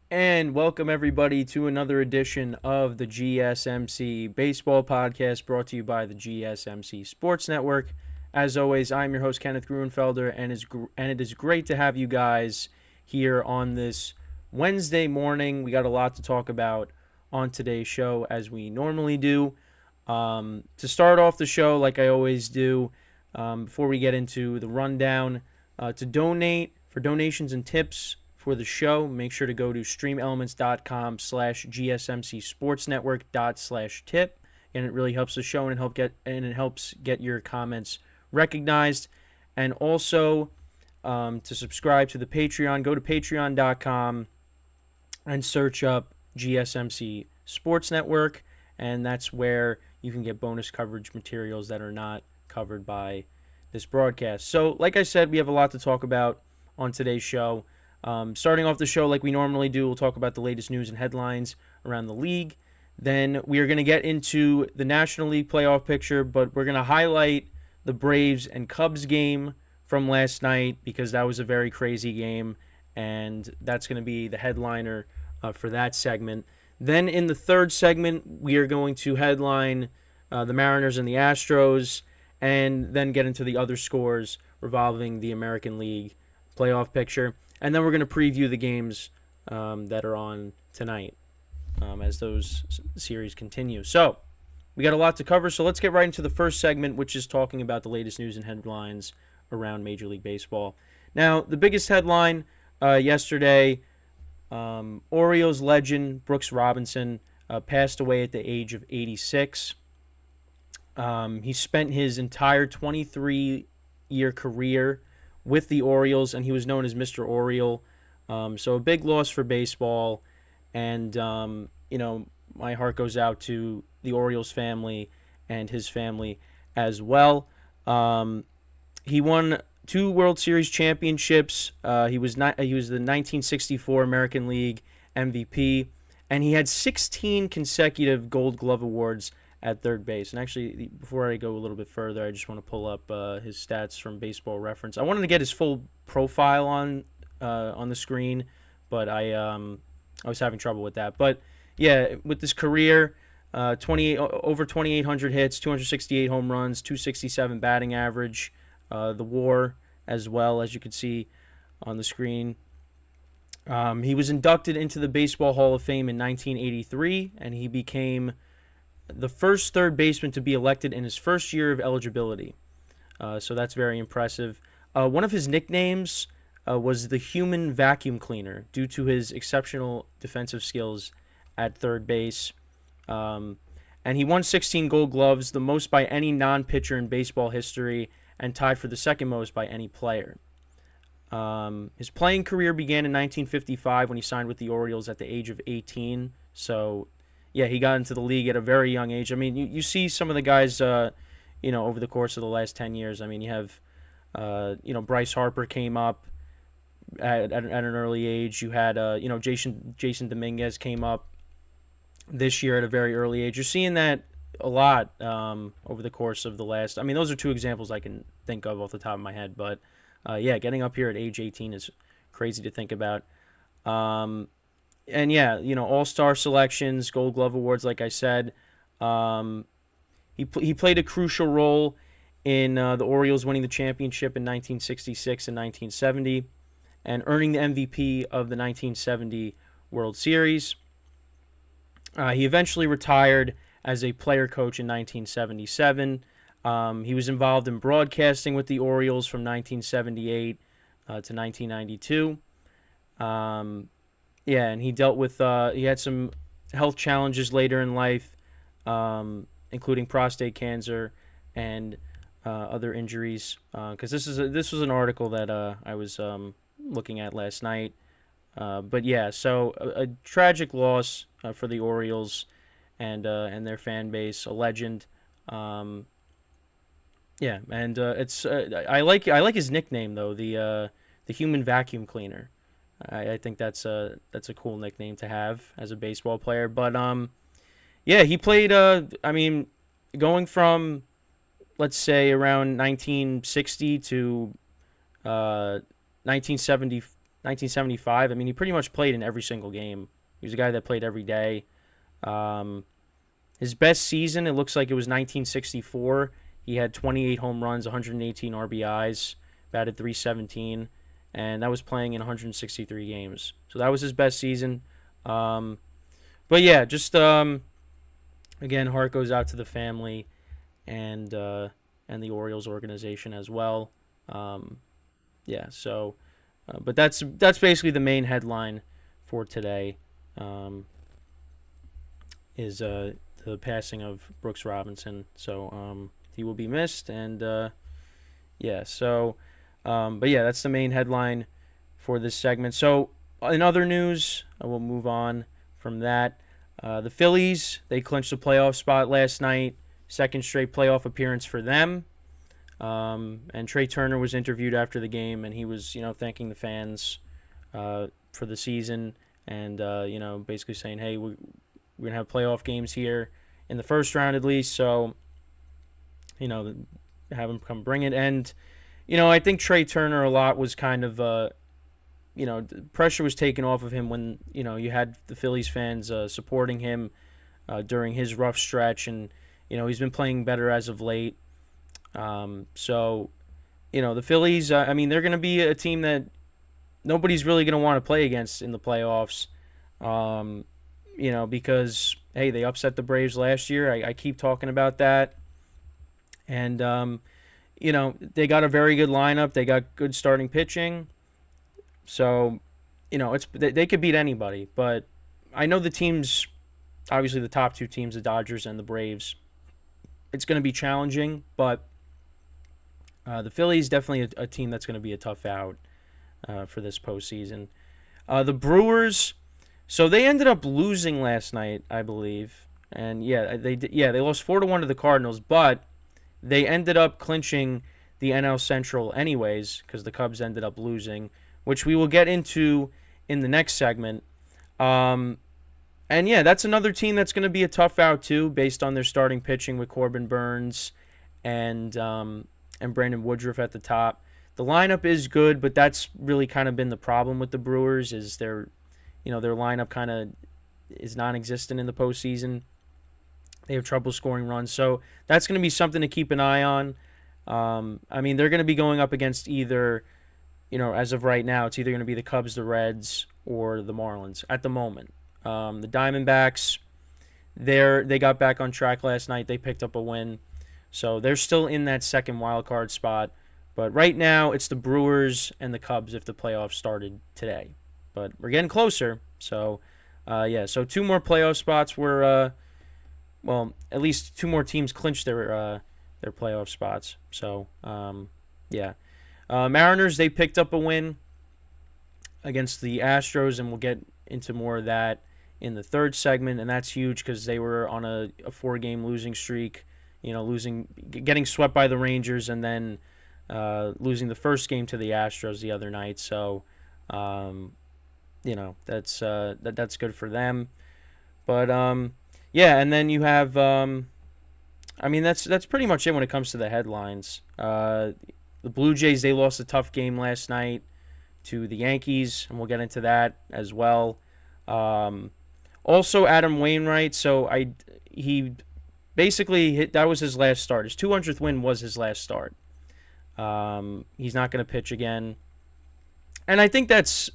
And welcome everybody to another edition of the GSMC Baseball Podcast brought to you by the GSMC Sports Network. As always, I'm your host Kenneth Gruenfelder, and it is great to have you guys here on this Wednesday morning. We got a lot to talk about on today's show, as we normally do. To start off the show, like I always do, before we get into the rundown, to donate for donations and tips for the show, make sure to go to streamelements.com/gsmcsportsnetwork./tip, and it really helps the show and it helps get your comments recognized. And also, to subscribe to the Patreon, go to patreon.com and search up GSMC Sports Network, and that's where you can get bonus coverage materials that are not covered by this broadcast. So, like I said, we have a lot to talk about on today's show. Starting off the show like we normally do, we'll talk about the latest news and headlines around the league. Then we are going to get into the National League playoff picture, but we're going to highlight the Braves and Cubs game from last night because that was a very crazy game, and that's going to be the headliner for that segment. Then in the third segment, we are going to headline the Mariners and the Astros, and then get into the other scores revolving the American League playoff picture. And then we're going to preview the games that are on tonight as those series continue. So we got a lot to cover, so let's get right into the first segment, which is talking about the latest news and headlines around Major League Baseball. Now, the biggest headline yesterday, Orioles legend Brooks Robinson passed away at the age of 86. He spent his entire 23-year career with the Orioles, and he was known as Mr. Oriole. So a big loss for baseball, and my heart goes out to the Orioles family and his family as well. He won 2 World Series championships. He was the 1964 American League MVP, and he had 16 consecutive Gold Glove awards at third base. And actually, before I go a little bit further, I just want to pull up his stats from Baseball Reference. I wanted to get his full profile on the screen, but I was having trouble with that. But yeah, with this career, over 2,800 hits, 268 home runs, 267 batting average, the WAR as well, as you can see on the screen. He was inducted into the Baseball Hall of Fame in 1983, and he became the first third baseman to be elected in his first year of eligibility. So that's very impressive. One of his nicknames was the Human Vacuum Cleaner due to his exceptional defensive skills at third base. And he won 16 Gold Gloves, the most by any non-pitcher in baseball history, and tied for the second most by any player. His playing career began in 1955 when he signed with the Orioles at the age of 18. So yeah, he got into the league at a very young age. I mean, you see some of the guys, over the course of the last 10 years. I mean, you have, Bryce Harper came up at an early age. You had, Jason Dominguez came up this year at a very early age. You're seeing that a lot over the course of the last. I mean, those are 2 examples I can think of off the top of my head. But, getting up here at age 18 is crazy to think about. And yeah, all-star selections, Gold Glove awards, like I said. He played a crucial role in the Orioles winning the championship in 1966 and 1970, and earning the MVP of the 1970 World Series. He eventually retired as a player coach in 1977. He was involved in broadcasting with the Orioles from 1978 to 1992. Yeah, and he dealt with, he had some health challenges later in life, including prostate cancer and other injuries. Because this was an article that I was looking at last night. But yeah, so a tragic loss for the Orioles and their fan base, a legend. Yeah, and it's I like his nickname though, the Human Vacuum Cleaner. I think that's a cool nickname to have as a baseball player. But yeah, he played. I mean, going from let's say around 1960 to 1970, 1975. I mean, he pretty much played in every single game. He was a guy that played every day. His best season, it looks like it was 1964. He had 28 home runs, 118 RBIs, batted .317, and that was playing in 163 games. So that was his best season. But yeah, just again, heart goes out to the family and the Orioles organization as well. Yeah, so, but that's basically the main headline for today. Is the passing of Brooks Robinson. So he will be missed, and yeah. So, but yeah, that's the main headline for this segment. So in other news, we'll move on from that. The Phillies, they clinched a playoff spot last night. Second straight playoff appearance for them. And Trey Turner was interviewed after the game, and he was, thanking the fans for the season, and basically saying, hey, we're gonna have playoff games here in the first round at least. So, have him come bring it. And I think Trey Turner a lot was kind of pressure was taken off of him when you had the Phillies fans supporting him during his rough stretch, and he's been playing better as of late. So, the Phillies, they're going to be a team that nobody's really going to want to play against in the playoffs, because, hey, they upset the Braves last year. I keep talking about that. And, they got a very good lineup. They got good starting pitching. So, they could beat anybody. But I know the teams, obviously the top two teams, the Dodgers and the Braves, it's going to be challenging, but the Phillies definitely a team that's going to be a tough out for this postseason. The Brewers, so they ended up losing last night, I believe, and they lost 4-1 to the Cardinals, but they ended up clinching the NL Central anyways because the Cubs ended up losing, which we will get into in the next segment. And yeah, that's another team that's going to be a tough out too, based on their starting pitching with Corbin Burns and Brandon Woodruff at the top. The lineup is good, but that's really kind of been the problem with the Brewers is their lineup kind of is non-existent in the postseason. They have trouble scoring runs, so that's going to be something to keep an eye on. They're going to be going up against either, as of right now, it's either going to be the Cubs, the Reds, or the Marlins at the moment. The Diamondbacks, they got back on track last night. They picked up a win. So they're still in that second wild card spot. But right now, it's the Brewers and the Cubs if the playoffs started today. But we're getting closer. So, so two more playoff spots were, at least two more teams clinched their playoff spots. So, Mariners, they picked up a win against the Astros, and we'll get into more of that in the third segment. And that's huge because they were on a 4-game losing streak. Getting swept by the Rangers, and then losing the first game to the Astros the other night. So, that's good for them. But and then you have, that's pretty much it when it comes to the headlines. The Blue Jays, they lost a tough game last night to the Yankees, and we'll get into that as well. Also, Adam Wainwright. So he. Basically, that was his last start. His 200th win was his last start. He's not going to pitch again, and I think that's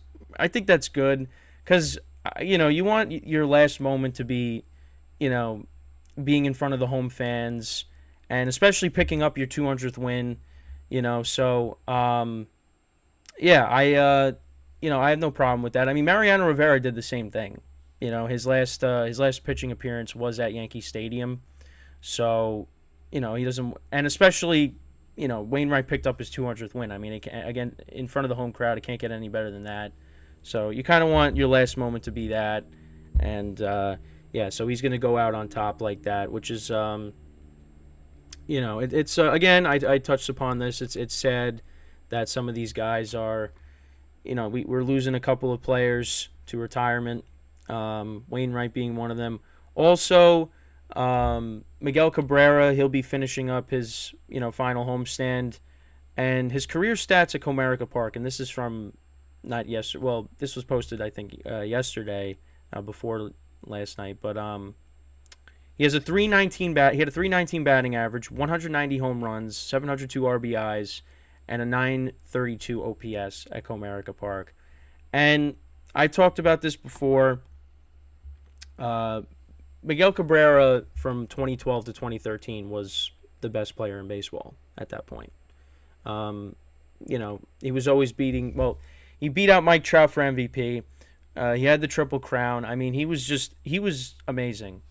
good because you want your last moment to be, being in front of the home fans, and especially picking up your 200th win. So I have no problem with that. Mariano Rivera did the same thing. His last pitching appearance was at Yankee Stadium. So, he doesn't, and especially, Wainwright picked up his 200th win. Again, in front of the home crowd, it can't get any better than that. So you kind of want your last moment to be that, and so he's going to go out on top like that, which is, it's again, I touched upon this. It's sad that some of these guys are, we're losing a couple of players to retirement. Wainwright being one of them. Also, Miguel Cabrera, he'll be finishing up his, final homestand, and his career stats at Comerica Park, and this is from, not yesterday. Well, this was posted I think yesterday, before last night. But he has a 319 bat. He had a 319 batting average, 190 home runs, 702 RBIs, and a 932 OPS at Comerica Park. And I talked about this before. Miguel Cabrera from 2012 to 2013 was the best player in baseball at that point. He was always beating. Well, he beat out Mike Trout for MVP. He had the Triple Crown. I mean, he was amazing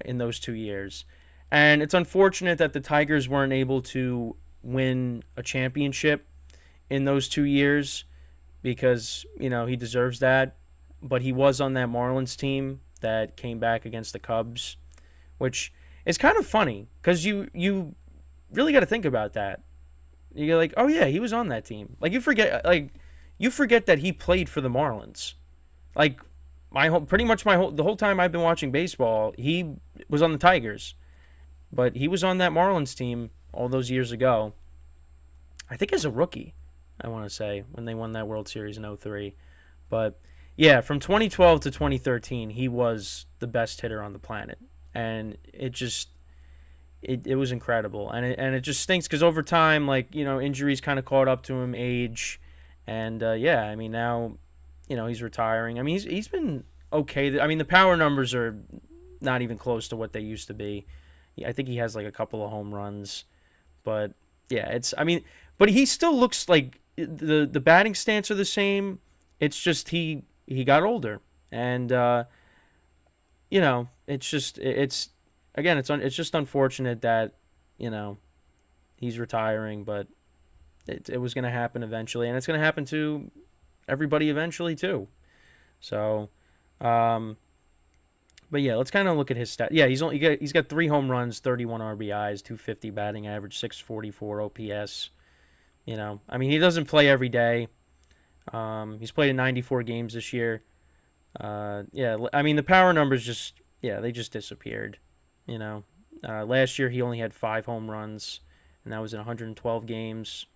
in those 2 years. And it's unfortunate that the Tigers weren't able to win a championship in those 2 years because, he deserves that. But he was on that Marlins team that came back against the Cubs, which is kind of funny because you really got to think about that. You're like, oh yeah, he was on that team. You forget that he played for the Marlins. The whole time I've been watching baseball, he was on the Tigers, but he was on that Marlins team all those years ago. I think as a rookie, I want to say, when they won that World Series in 2003. But yeah, from 2012 to 2013, he was the best hitter on the planet, and it was incredible. And it just stinks because over time, injuries kind of caught up to him, age, and now, he's retiring. I mean, he's been okay. I mean, the power numbers are not even close to what they used to be. I think he has a couple of home runs, but yeah, but he still looks like the batting stance are the same. It's just he got older, and it's just it's just unfortunate that he's retiring, but it was going to happen eventually, and it's going to happen to everybody eventually too. So, but yeah, let's kind of look at his stat. Yeah, he's got 3 home runs, 31 RBIs, 250 batting average, 644 OPS. I mean, he doesn't play every day. He's played in 94 games this year. I mean, the power numbers they just disappeared. Last year he only had 5 home runs, and that was in 112 games.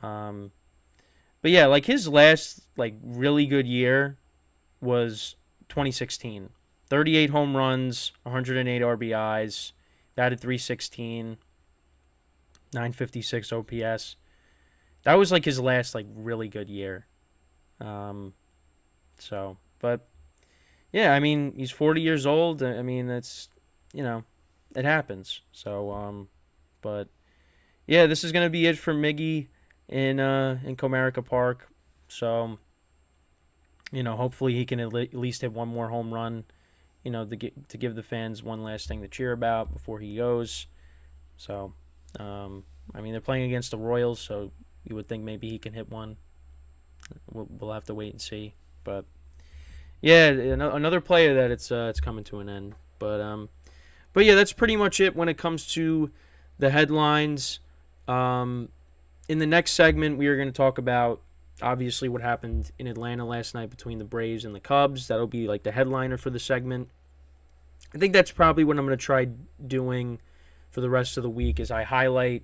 But yeah, his last really good year was 2016. 38 home runs, 108 RBIs, batted 316, 956 OPS. That was his last really good year. But yeah, I mean, he's 40 years old. I mean, that's it happens. So but yeah, this is gonna be it for Miggy in Comerica Park. So hopefully he can at least hit one more home run. To give the fans one last thing to cheer about before he goes. So I mean, they're playing against the Royals, so you would think maybe he can hit one. We'll have to wait and see. But yeah, another player that it's coming to an end. But yeah, that's pretty much it when it comes to the headlines. In the next segment, we are going to talk about obviously what happened in Atlanta last night between the Braves and the Cubs. That'll be the headliner for the segment. I think that's probably what I'm going to try doing for the rest of the week is I highlight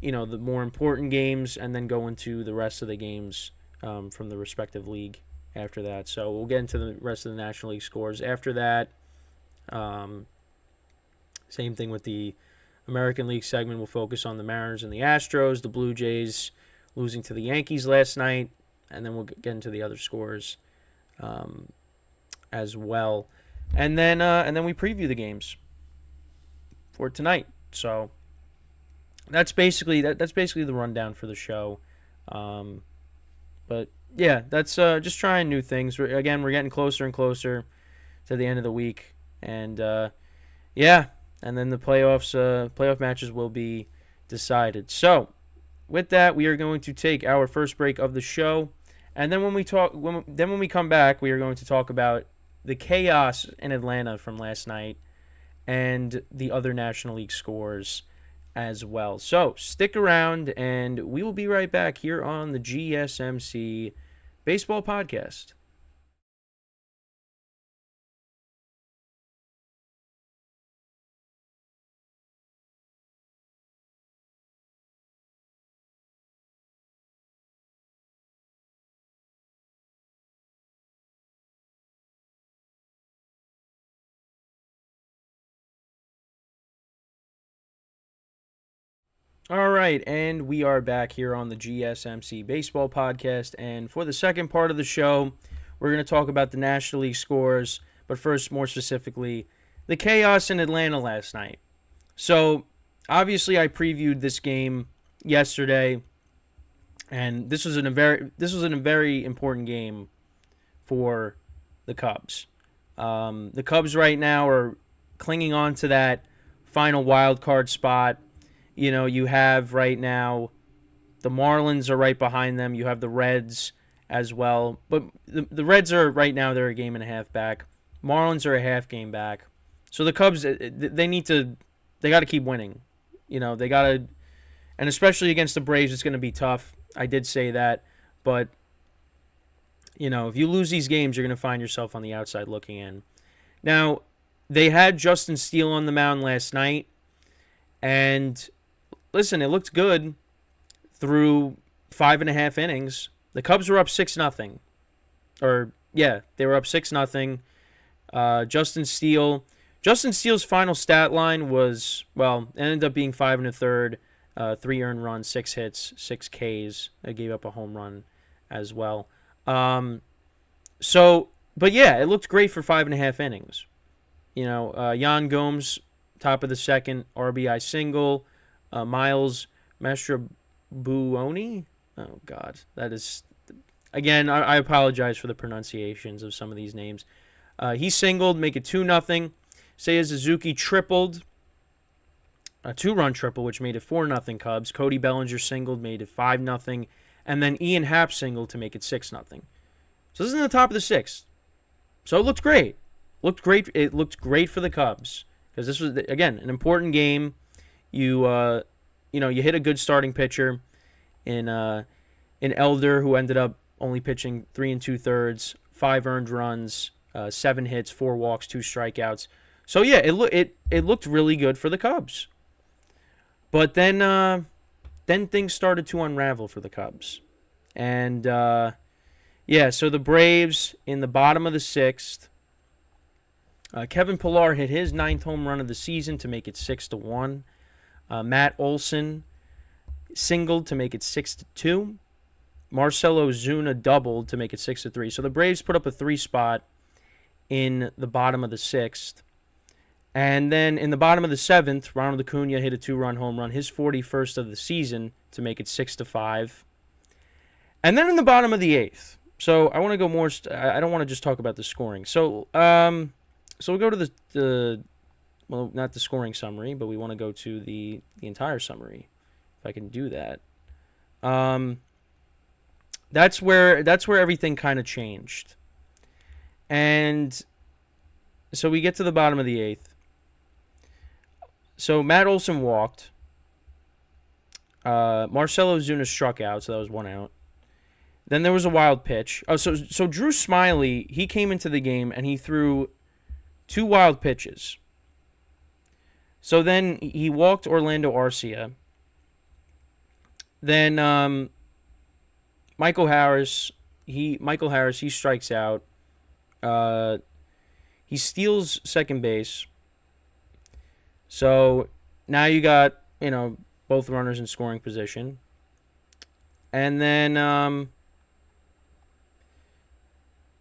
the more important games and then go into the rest of the games from the respective league after that. So we'll get into the rest of the National League scores after that. Same thing with the American League segment. We'll focus on the Mariners and the Astros, the Blue Jays losing to the Yankees last night, and then we'll get into the other scores as well. And then we preview the games for tonight. So that's basically the rundown for the show. But yeah, that's just trying new things. We're getting closer and closer to the end of the week, and and then the playoff matches will be decided. So with that, we are going to take our first break of the show, and then when we come back, we are going to talk about the chaos in Atlanta from last night and the other National League scores as well. So stick around, and we will be right back here on the GSMC Baseball Podcast. All right, and we are back here on the GSMC Baseball Podcast. And for the second part of the show, we're going to talk about the National League scores, but first, more specifically, the chaos in Atlanta last night. So, obviously, I previewed this game yesterday, and this was in a very important game for the Cubs. The Cubs right now are clinging on to that final wild card spot. You know, you have right now the Marlins are right behind them. You have the Reds as well. But the Reds are right now, they're a game and a half back. Marlins are a half game back. So the Cubs, they got to keep winning. You know, they got to, and especially against the Braves, it's going to be tough. I did say that. But, you know, if you lose these games, you're going to find yourself on the outside looking in. Now, they had Justin Steele on the mound last night. And listen, it looked good through 5.5 innings. The Cubs were up 6-0. They were up 6-0. Justin Steele's final stat line was, well, it ended up being 5 1/3, 3 earned runs, 6 hits, 6 Ks. I gave up a home run as well. But yeah, it looked great for 5.5 innings. You know, Yan Gomes, top of the second, RBI single. Miles Mastrobuoni. Oh, God. That is... Again, I apologize for the pronunciations of some of these names. He singled, make it 2-0. Seiya Suzuki tripled. A 2-run triple, which made it 4-0 Cubs. Cody Bellinger singled, made it 5-0. And then Ian Happ singled to make it 6-0. So this is in the top of the sixth. So it looked great. It looked great for the Cubs. Because this was, again, an important game. You hit a good starting pitcher in Elder, who ended up only pitching 3 2/3, 5 earned runs, 7 hits, 4 walks, 2 strikeouts. So yeah, it looked really good for the Cubs. But then things started to unravel for the Cubs, and so the Braves in the bottom of the sixth. Kevin Pillar hit his 9th home run of the season to make it 6-1. Matt Olson singled to make it 6-2. Marcell Ozuna doubled to make it 6-3. So the Braves put up a 3 spot in the bottom of the sixth. And then in the bottom of the seventh, Ronald Acuna hit a 2-run home run, his 41st of the season, to make it 6-5. And then in the bottom of the eighth. So I want to go more. I don't want to just talk about the scoring. So we'll go to the well, not the scoring summary, but we want to go to the entire summary, if I can do that. That's where everything kind of changed. And so we get to the bottom of the eighth. So Matt Olson walked. Marcell Ozuna struck out, so that was 1 out. Then there was a wild pitch. Oh, so Drew Smiley, he came into the game and he threw 2 wild pitches. So then he walked Orlando Arcia. Then Michael Harris, he strikes out. He steals second base. So now you got, both runners in scoring position. And then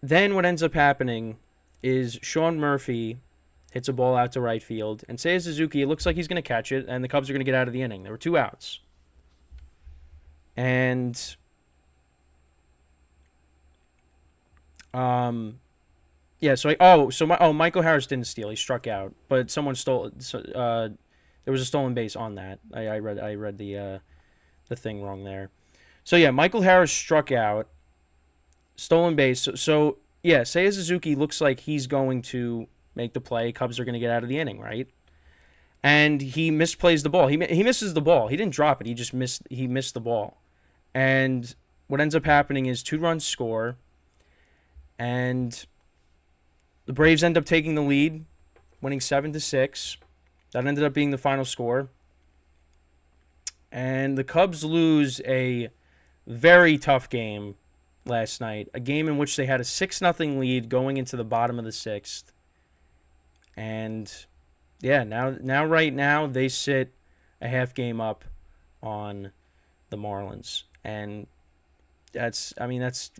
what ends up happening is Sean Murphy hits a ball out to right field, and Seiya Suzuki, it looks like he's going to catch it, and the Cubs are going to get out of the inning. There were 2 outs. And Michael Harris didn't steal. He struck out, but someone stole. There was a stolen base on that. I read the thing wrong there. So yeah, Michael Harris struck out, stolen base. So Seiya Suzuki looks like he's going to make the play. Cubs are going to get out of the inning, right? And he misplays the ball. He misses the ball. He didn't drop it. He missed the ball. And what ends up happening is 2 runs score, and the Braves end up taking the lead, winning 7-6. That ended up being the final score. And the Cubs lose a very tough game last night, a game in which they had a 6-0 lead going into the bottom of the sixth. And yeah, now right now they sit a half game up on the Marlins. And that's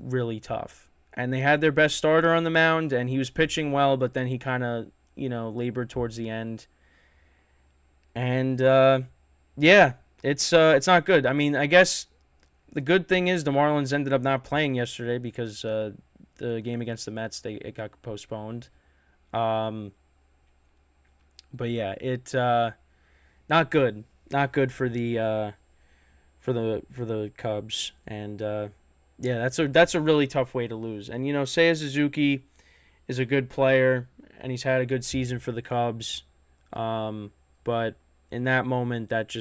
really tough. And they had their best starter on the mound, and he was pitching well, but then he kind of, labored towards the end. And, yeah, it's not good. I mean, I guess the good thing is the Marlins ended up not playing yesterday because the game against the Mets, it got postponed. But yeah, not good. Not good for the Cubs. And yeah, that's a really tough way to lose. And Seiya Suzuki is a good player, and he's had a good season for the Cubs. But in that moment, that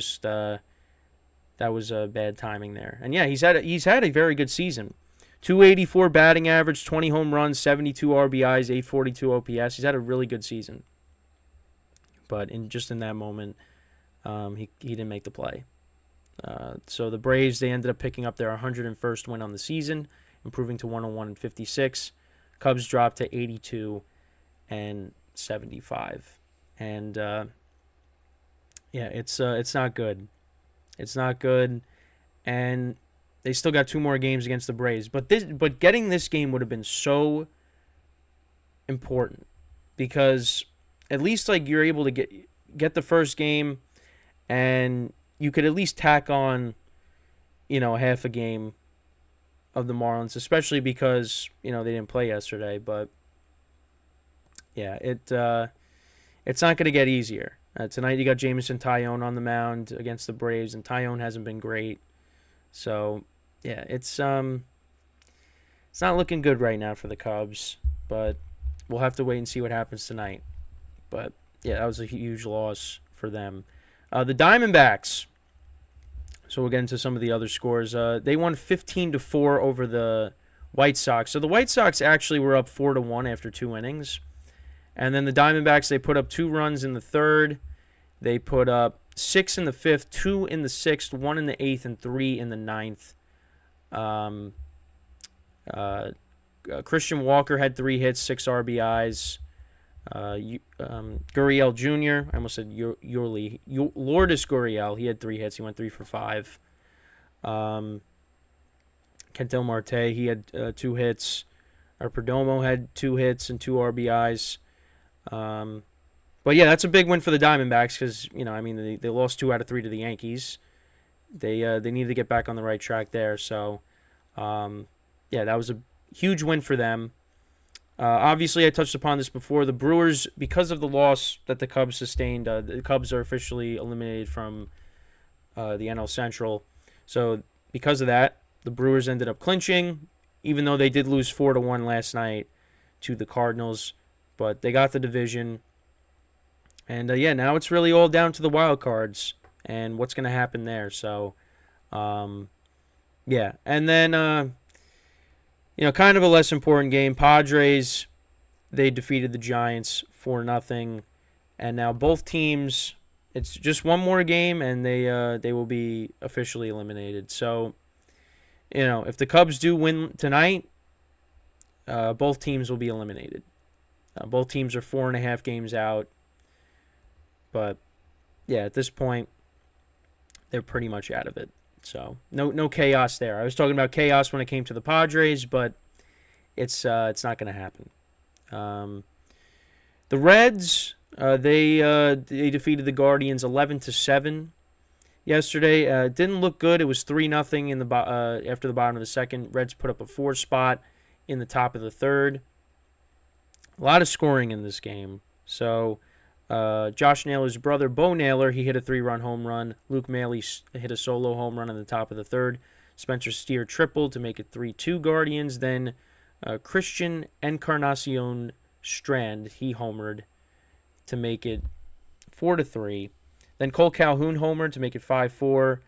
was bad timing there. And yeah, he's had a very good season. 284 batting average, 20 home runs, 72 RBIs, 842 OPS. He's had a really good season. But in that moment, he didn't make the play. So the Braves, they ended up picking up their 101st win on the season, improving to 101-56. Cubs dropped to 82-75. And yeah, it's not good. It's not good, and they still got 2 more games against the Braves. But getting this game would have been so important because at least you're able to get the first game, and you could at least tack on, half a game of the Marlins, especially because they didn't play yesterday. But yeah, it's not going to get easier. Tonight you got Jameson Taillon on the mound against the Braves, and Taillon hasn't been great. So yeah, it's not looking good right now for the Cubs, but we'll have to wait and see what happens tonight. But yeah, that was a huge loss for them. The Diamondbacks. So we'll get into some of the other scores. They won 15-4 over the White Sox. So the White Sox actually were up 4-1 after 2 innings. And then the Diamondbacks, they put up 2 runs in the third. They put up 6 in the fifth, 2 in the sixth, 1 in the eighth, and 3 in the ninth. Christian Walker had 3 hits, 6 RBIs. Gurriel Jr., I almost said Lourdes Gurriel, he had 3 hits. He went 3 for 5. Kentel Marte, he had 2 hits. Perdomo had 2 hits and 2 RBIs. But yeah, that's a big win for the Diamondbacks because they lost 2 out of 3 to the Yankees. They need to get back on the right track there. So yeah, that was a huge win for them. Obviously, I touched upon this before. The Brewers, because of the loss that the Cubs sustained, the Cubs are officially eliminated from the NL Central. So because of that, the Brewers ended up clinching, even though they did lose 4-1 last night to the Cardinals. But they got the division. And yeah, now it's really all down to the wild cards and what's going to happen there. So, yeah. And then, kind of a less important game. Padres, they defeated the Giants 4-0. And now both teams, it's just one more game, and they will be officially eliminated. So, if the Cubs do win tonight, both teams will be eliminated. Both teams are 4.5 games out. But, yeah, at this point, they're pretty much out of it. So, no chaos there. I was talking about chaos when it came to the Padres, but it's not going to happen. The Reds, they defeated the Guardians 11-7 yesterday. Didn't look good. It was 3-0 in the after the bottom of the second. Reds put up a 4 spot in the top of the third. A lot of scoring in this game. So, Josh Naylor's brother, Bo Naylor, he hit a 3-run home run. Luke Maile hit a solo home run in the top of the third. Spencer Steer tripled to make it 3-2 Guardians. Then Christian Encarnacion Strand, he homered to make it 4-3. Then Cole Calhoun homered to make it 5-4.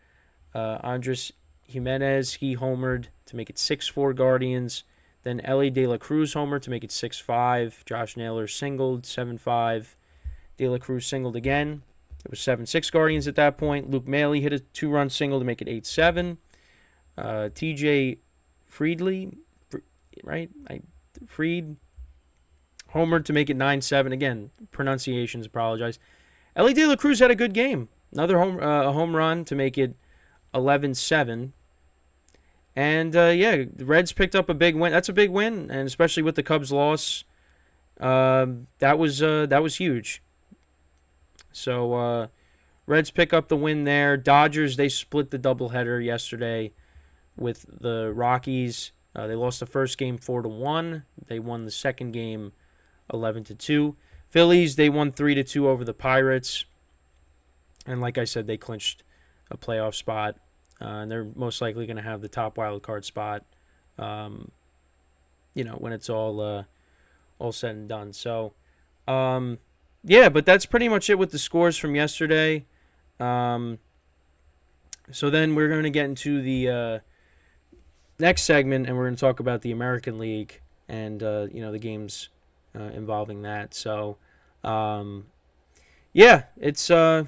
Andres Jimenez, he homered to make it 6-4 Guardians. Then Ellie De La Cruz homered to make it 6-5. Josh Naylor singled 7-5. De La Cruz singled again. It was 7-6 Guardians at that point. Luke Maile hit a 2-run single to make it 8-7. TJ Friedley, right? Fried homered to make it 9-7. Again, pronunciations, apologize. Ellie De La Cruz had a good game. Another home run to make it 11-7. And yeah, the Reds picked up a big win. That's a big win, and especially with the Cubs' loss, that was huge. So Reds pick up the win there. Dodgers, they split the doubleheader yesterday with the Rockies. They lost the first game 4-1. They won the second game 11-2. Phillies, they won 3-2 over the Pirates. And like I said, they clinched a playoff spot. And they're most likely going to have the top wild card spot, when it's all said and done. So, yeah, but that's pretty much it with the scores from yesterday. So then we're going to get into the next segment, and we're going to talk about the American League and the games involving that. So, yeah, it's the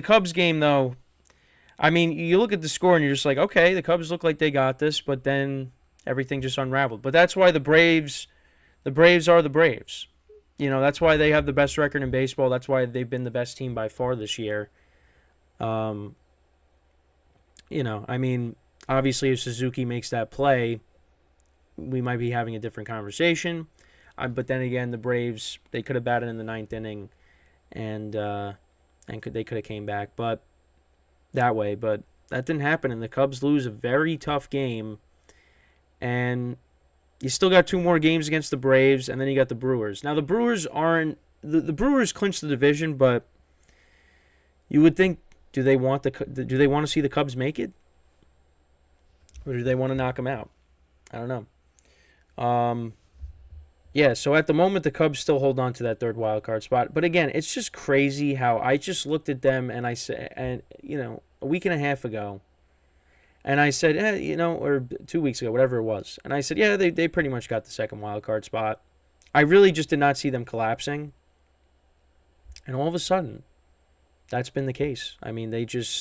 Cubs game though. I mean, you look at the score and you're just like, okay, the Cubs look like they got this, but then everything just unraveled. But that's why the Braves are the Braves. That's why they have the best record in baseball. That's why they've been the best team by far this year. I mean, obviously if Suzuki makes that play, we might be having a different conversation. But then again, the Braves, they could have batted in the ninth inning, and they could have came back, but that that didn't happen, and the Cubs lose a very tough game, and you still got two more games against the Braves, and then you got the Brewers. Now the Brewers aren't the Brewers clinched the division, but you would think, do they want to see the Cubs make it, or do they want to knock them out? I don't know. Yeah, so at the moment, the Cubs still hold on to that third wild card spot. But again, it's just crazy how I just looked at them and I said, a week and a half ago, and I said, or 2 weeks ago, whatever it was, and I said, yeah, they pretty much got the second wild card spot. I really just did not see them collapsing, and all of a sudden, that's been the case. I mean, they didn't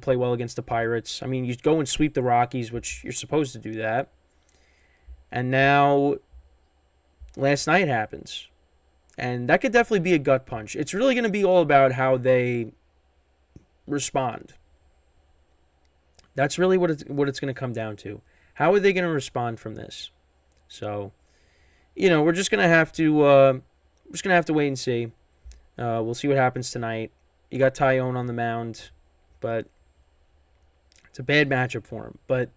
play well against the Pirates. I mean, you go and sweep the Rockies, which you're supposed to do that. And now, last night happens. And that could definitely be a gut punch. It's really going to be all about how they respond. That's really what it's going to come down to. How are they going to respond from this? So, we're just going to have to wait and see. We'll see what happens tonight. You got Tyone on the mound, but it's a bad matchup for him. But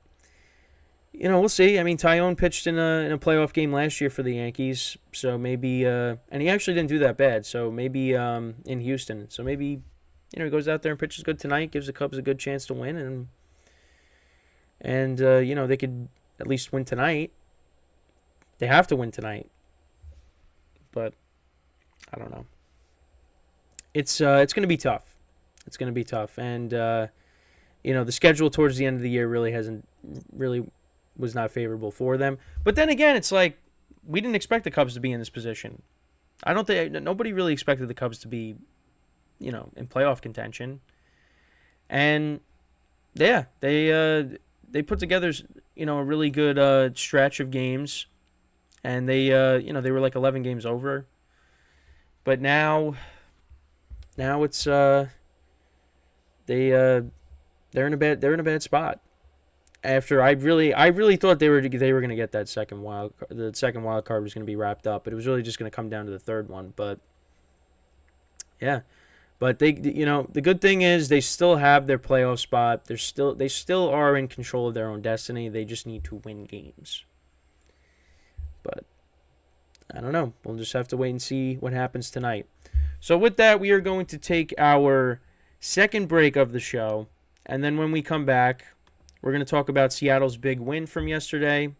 we'll see. I mean, Tyone pitched in a playoff game last year for the Yankees, so maybe, and he actually didn't do that bad. So maybe in Houston, so maybe he goes out there and pitches good tonight, gives the Cubs a good chance to win, and they could at least win tonight. They have to win tonight, but I don't know. It's going to be tough. It's going to be tough, and the schedule towards the end of the year really was not favorable for them. But then again, it's like we didn't expect the Cubs to be in this position. I don't think nobody really expected the Cubs to be, in playoff contention. And yeah, they put together, a really good stretch of games, and they were like 11 games over. But now it's they're in a bad spot. After I really thought they were going to get that second wild card was going to be wrapped up, but it was really just going to come down to the third one. But yeah, but they the good thing is they still have their playoff spot. They still are in control of their own destiny. They just need to win games. But I don't know. We'll just have to wait and see what happens tonight. So with that, we are going to take our second break of the show, and then when we come back, we're going to talk about Seattle's big win from yesterday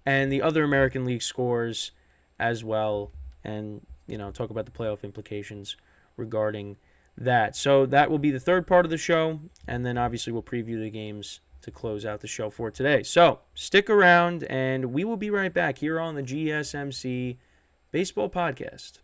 and the other American League scores as well, and talk about the playoff implications regarding that. So that will be the third part of the show, and then obviously we'll preview the games to close out the show for today. So stick around, and we will be right back here on the GSMC Baseball Podcast.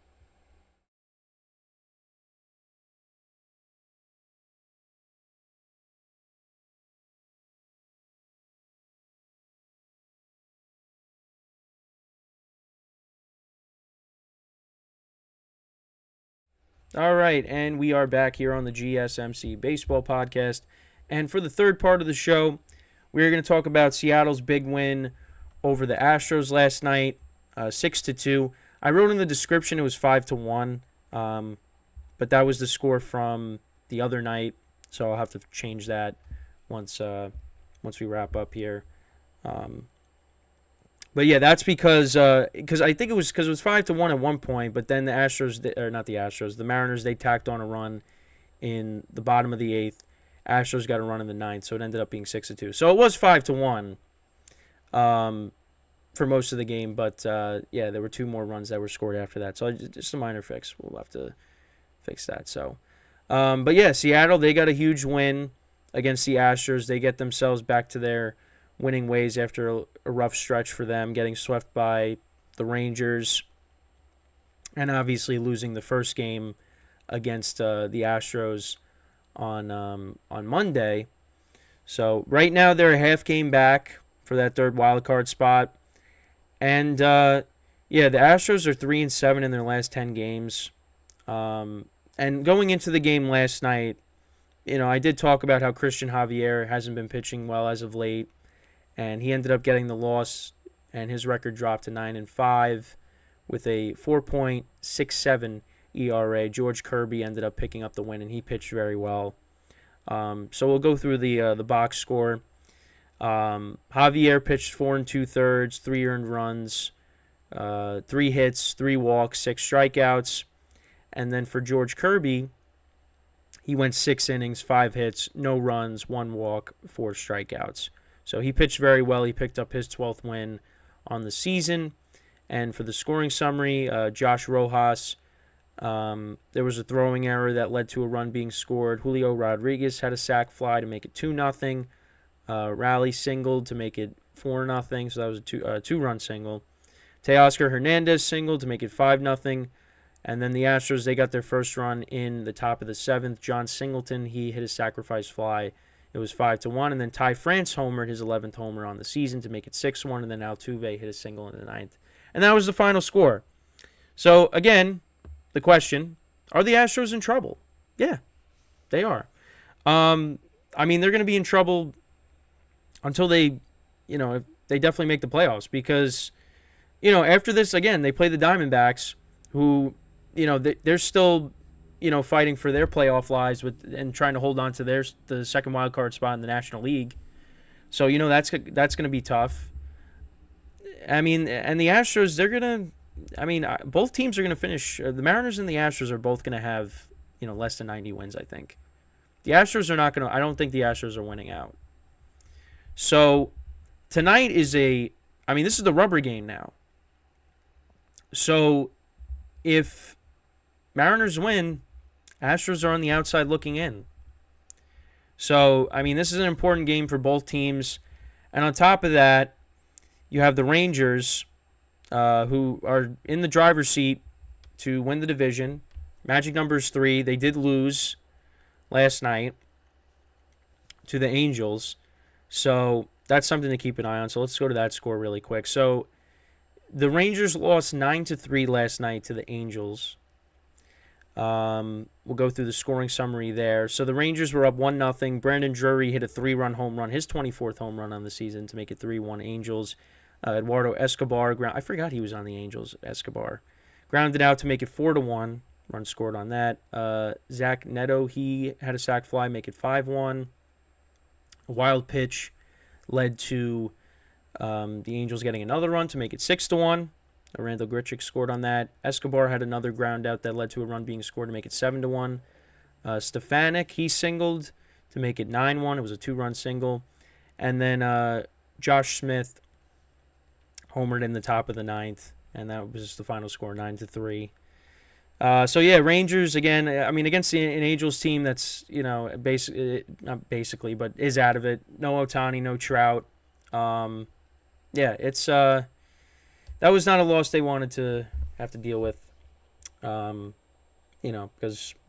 All right, and we are back here on the GSMC Baseball Podcast. And for the third part of the show, we're going to talk about Seattle's big win over the Astros last night, 6-2. I wrote in the description it was 5-1, but that was the score from the other night, so I'll have to change that once we wrap up here. But yeah, that's because I think it was 5-1 at one point, but then the Mariners, they tacked on a run in the bottom of the eighth. Astros got a run in the ninth, so it ended up being 6-2. So it was 5-1 for most of the game, but yeah, there were two more runs that were scored after that. So just a minor fix. We'll have to fix that. So, but yeah, Seattle, they got a huge win against the Astros. They get themselves back to their winning ways after a rough stretch for them, getting swept by the Rangers, and obviously losing the first game against the Astros on Monday. So right now they're a half game back for that third wild card spot, and yeah, the Astros are 3-7 in their last 10 games. And going into the game last night, I did talk about how Christian Javier hasn't been pitching well as of late. And he ended up getting the loss, and his record dropped to 9-5 with a 4.67 ERA. George Kirby ended up picking up the win, and he pitched very well. So we'll go through the box score. Javier pitched 4 2/3, 3 earned runs, 3 hits, 3 walks, 6 strikeouts. And then for George Kirby, he went 6 innings, 5 hits, no runs, 1 walk, 4 strikeouts. So he pitched very well. He picked up his 12th win on the season. And for the scoring summary, Josh Rojas, there was a throwing error that led to a run being scored. Julio Rodriguez had a sac fly to make it 2-0. Raleigh singled to make it 4-0. So that was a two-run single. Teoscar Hernandez singled to make it 5-0. And then the Astros, they got their first run in the top of the 7th. John Singleton, he hit a sacrifice fly. It was 5-1, and then Ty France homered his 11th homer on the season to make it 6-1, and then Altuve hit a single in the 9th. And that was the final score. So, again, the question, are the Astros in trouble? Yeah, they are. I mean, they're going to be in trouble until they, if they definitely make the playoffs because, after this, again, they play the Diamondbacks who, they're still fighting for their playoff lives and trying to hold on to the second wild card spot in the National League. So, that's going to be tough. I mean, and the Astros, both teams are going to finish. The Mariners and the Astros are both going to have, less than 90 wins, I think. The Astros are not going to, I don't think the Astros are winning out. So, tonight is this is the rubber game now. So, if Mariners win, Astros are on the outside looking in. So, this is an important game for both teams. And on top of that, you have the Rangers, who are in the driver's seat to win the division. Magic number is 3. They did lose last night to the Angels. So, that's something to keep an eye on. So, let's go to that score really quick. So, the Rangers lost 9-3 last night to the Angels. We'll go through the scoring summary there. So the Rangers were up 1-0. Brandon Drury hit a 3-run home run, his 24th home run on the season to make it 3-1 Angels. Eduardo Escobar, I forgot he was on the Angels, Escobar. Grounded out to make it 4-1. Run scored on that. Zach Neto, he had a sac fly, make it 5-1. A wild pitch led to the Angels getting another run to make it 6-1. Randall Grichuk scored on that. Escobar had another ground out that led to a run being scored to make it 7-1. Stefanik, he singled to make it 9-1. It was a 2-run single. And then Josh Smith homered in the top of the 9th, and that was the final score, 9-3. So yeah, Rangers again. Against an Angels team that's not basically, but is out of it. No Ohtani, no Trout. Yeah, it's that was not a loss they wanted to have to deal with. But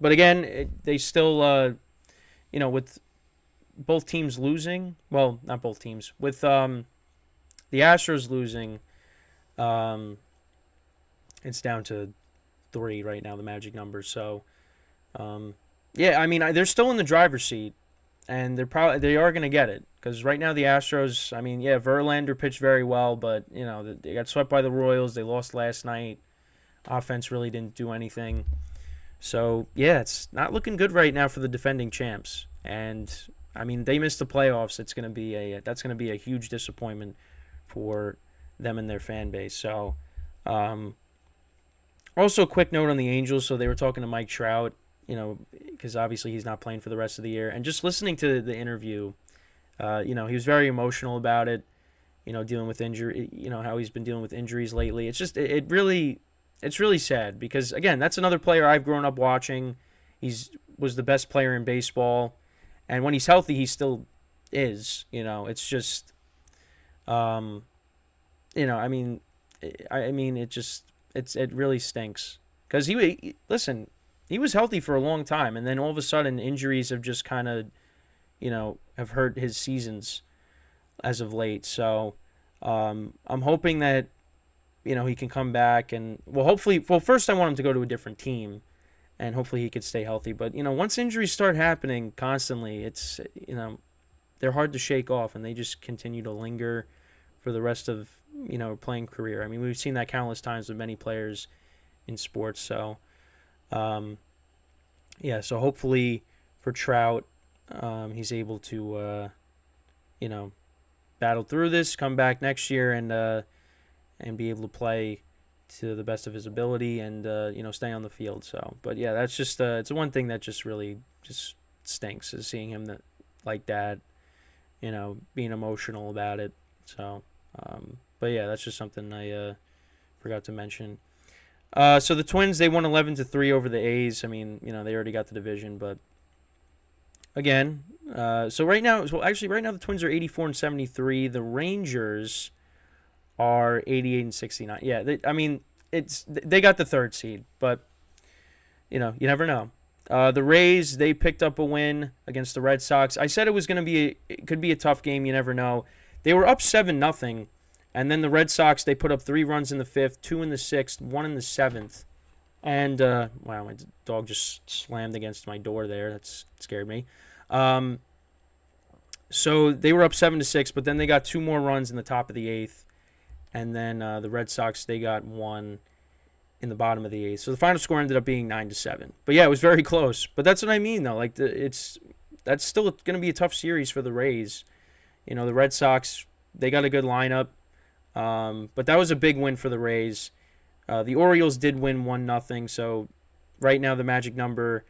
again, they still, with both teams losing. Well, not both teams. With the Astros losing, it's down to 3 right now, the magic number. So Yeah, I mean, they're still in the driver's seat, and they are going to get it because right now the Astros. I mean, yeah, Verlander pitched very well, but they got swept by the Royals. They lost last night. Offense really didn't do anything. So yeah, it's not looking good right now for the defending champs. And I mean, they missed the playoffs. That's going to be a huge disappointment for them and their fan base. So, also a quick note on the Angels. So they were talking to Mike Trout, because obviously he's not playing for the rest of the year. And just listening to the interview, he was very emotional about it. Dealing with injury. How he's been dealing with injuries lately. It's just it's really sad because again, that's another player I've grown up watching. Was the best player in baseball, and when he's healthy, he still is. It's just, I mean, it really stinks because he was healthy for a long time, and then all of a sudden injuries have just kind of, have hurt his seasons as of late. So, I'm hoping that, he can come back and hopefully, first I want him to go to a different team, and hopefully he could stay healthy. But once injuries start happening constantly, it's they're hard to shake off, and they just continue to linger for the rest of playing career. I mean, we've seen that countless times with many players in sports. So, yeah. So hopefully for Trout, he's able to battle through this, come back next year, and be able to play to the best of his ability and stay on the field. So, but yeah, that's just it's one thing that just really just stinks is seeing him like that, being emotional about it. So, but yeah, that's just something I forgot to mention. So the Twins, they won 11-3 over the A's. I mean, they already got the division, but again, so right now the Twins are 84-73. The Rangers are 88-69. Yeah, they got the third seed, but you never know. The Rays, they picked up a win against the Red Sox. I said it could be a tough game. You never know. They were up 7-0, and then the Red Sox, they put up 3 runs in the 5th, 2 in the 6th, 1 in the 7th. And wow, my dog just slammed against my door there. That scared me. So they were up 7-6, but then they got 2 more runs in the top of the 8th. And then the Red Sox, they got 1 in the bottom of the 8th. So the final score ended up being 9-7. But yeah, it was very close. But that's what I mean, though. Like that's still going to be a tough series for the Rays. The Red Sox, they got a good lineup. But that was a big win for the Rays. The Orioles did win 1-0. So right now the magic number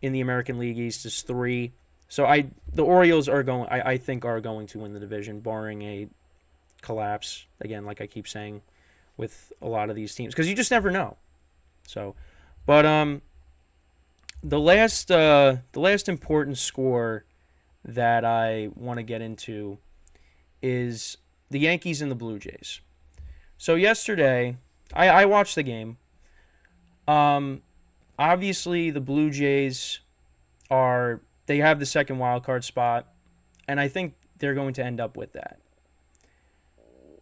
in the American League East is 3. So the Orioles I think are going to win the division, barring a collapse again, like I keep saying, with a lot of these teams, because you just never know. So, but the last important score that I want to get into is the Yankees and the Blue Jays. So yesterday, I watched the game. Obviously the Blue Jays they have the second wild card spot, and I think they're going to end up with that.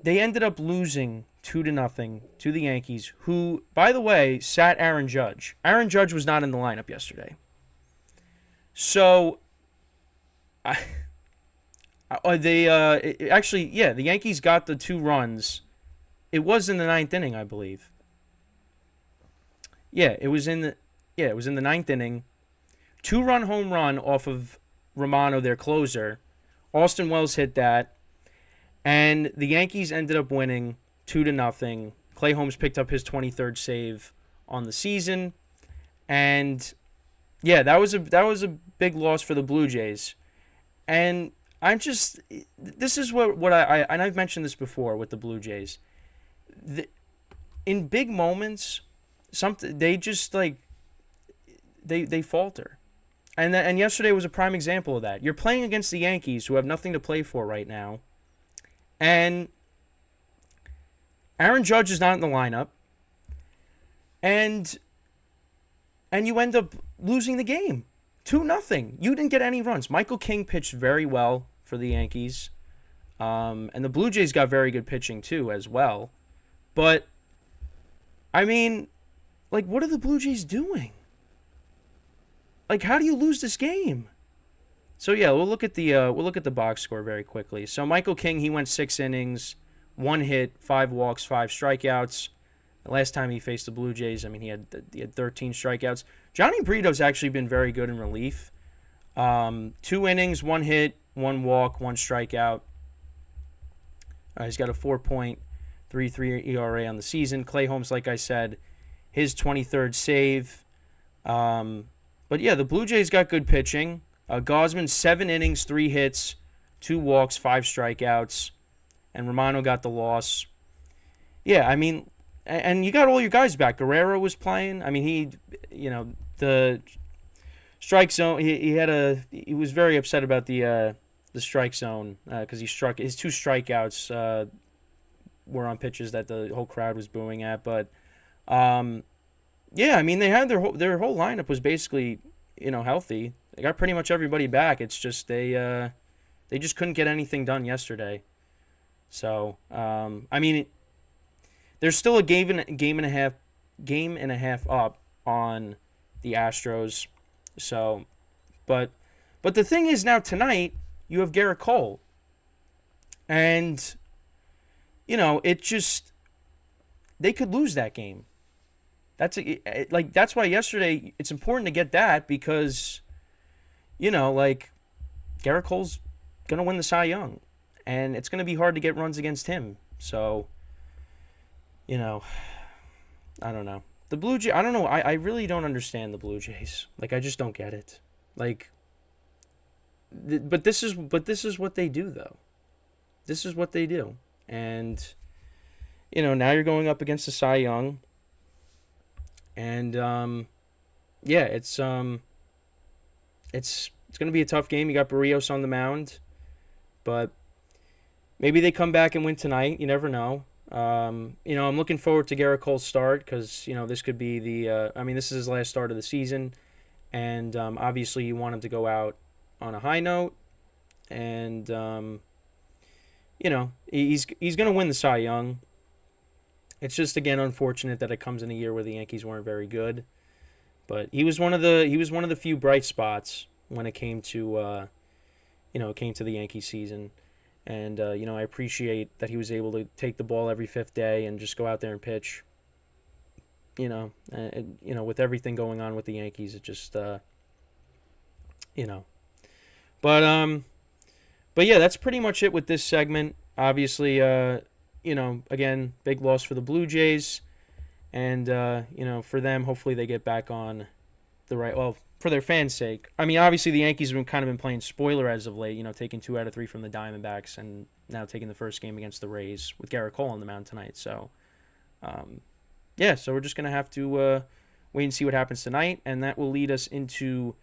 They ended up losing 2-0 to the Yankees, who, by the way, sat Aaron Judge. Aaron Judge was not in the lineup yesterday. So, the Yankees got the 2 runs. It was in the 9th inning, I believe. Yeah, it was in the 9th inning. 2-run home run off of Romano, their closer. Austin Wells hit that. And the Yankees ended up winning 2-0. Clay Holmes picked up his 23rd save on the season. And yeah, that was a big loss for the Blue Jays. And this is what and I've mentioned this before with the Blue Jays. In big moments, they just they falter. And yesterday was a prime example of that. You're playing against the Yankees, who have nothing to play for right now. And Aaron Judge is not in the lineup. And you end up losing the game. 2-0. You didn't get any runs. Michael King pitched very well for the Yankees. And the Blue Jays got very good pitching too as well. But, I mean, what are the Blue Jays doing? like, how do you lose this game? So yeah, we'll look at the box score very quickly. So Michael King, he went 6 innings, 1 hit, 5 walks, 5 strikeouts. The last time he faced the Blue Jays, I mean, he had 13 strikeouts. Johnny Brito's actually been very good in relief. 2 innings, 1 hit, 1 walk, 1 strikeout. He's got a 4.33 ERA on the season. Clay Holmes, like I said, his 23rd save. But yeah, the Blue Jays got good pitching. Gausman, 7 innings, 3 hits, 2 walks, 5 strikeouts. And Romano got the loss. Yeah, I mean, and you got all your guys back. Guerrero was playing. I mean, the strike zone. He was very upset about the strike zone because he struck his 2 strikeouts were on pitches that the whole crowd was booing at. But yeah, I mean, they had their whole lineup was basically healthy. They got pretty much everybody back. It's just they just couldn't get anything done yesterday. So I mean, there's still a game and a half up on the Astros. So, but the thing is now tonight you have Garrett Cole, and it just they could lose that game. That's why yesterday it's important to get that because Garrett Cole's gonna win the Cy Young, and it's gonna be hard to get runs against him. So, I don't know. The Blue Jays, I don't know. I really don't understand the Blue Jays. I just don't get it. But this is what they do, though. This is what they do. And, now you're going up against the Cy Young. And, yeah, it's going to be a tough game. You got Barrios on the mound. But maybe they come back and win tonight. You never know. I'm looking forward to Garrett Cole's start because, this could be this is his last start of the season. And obviously you want him to go out on a high note. And, he's going to win the Cy Young. It's just, again, unfortunate that it comes in a year where the Yankees weren't very good. But he was one of the few bright spots when it came to, the Yankee season. And, I appreciate that he was able to take the ball every fifth day and just go out there and pitch. With everything going on with the Yankees, it just, But yeah, that's pretty much it with this segment. Obviously, again, big loss for the Blue Jays. And, for them, hopefully they get back on the right, well, for their fans' sake. I mean, obviously the Yankees have kind of been playing spoiler as of late, taking 2 out of 3 from the Diamondbacks and now taking the first game against the Rays with Garrett Cole on the mound tonight. So, yeah, so we're just going to have to wait and see what happens tonight, and that will lead us into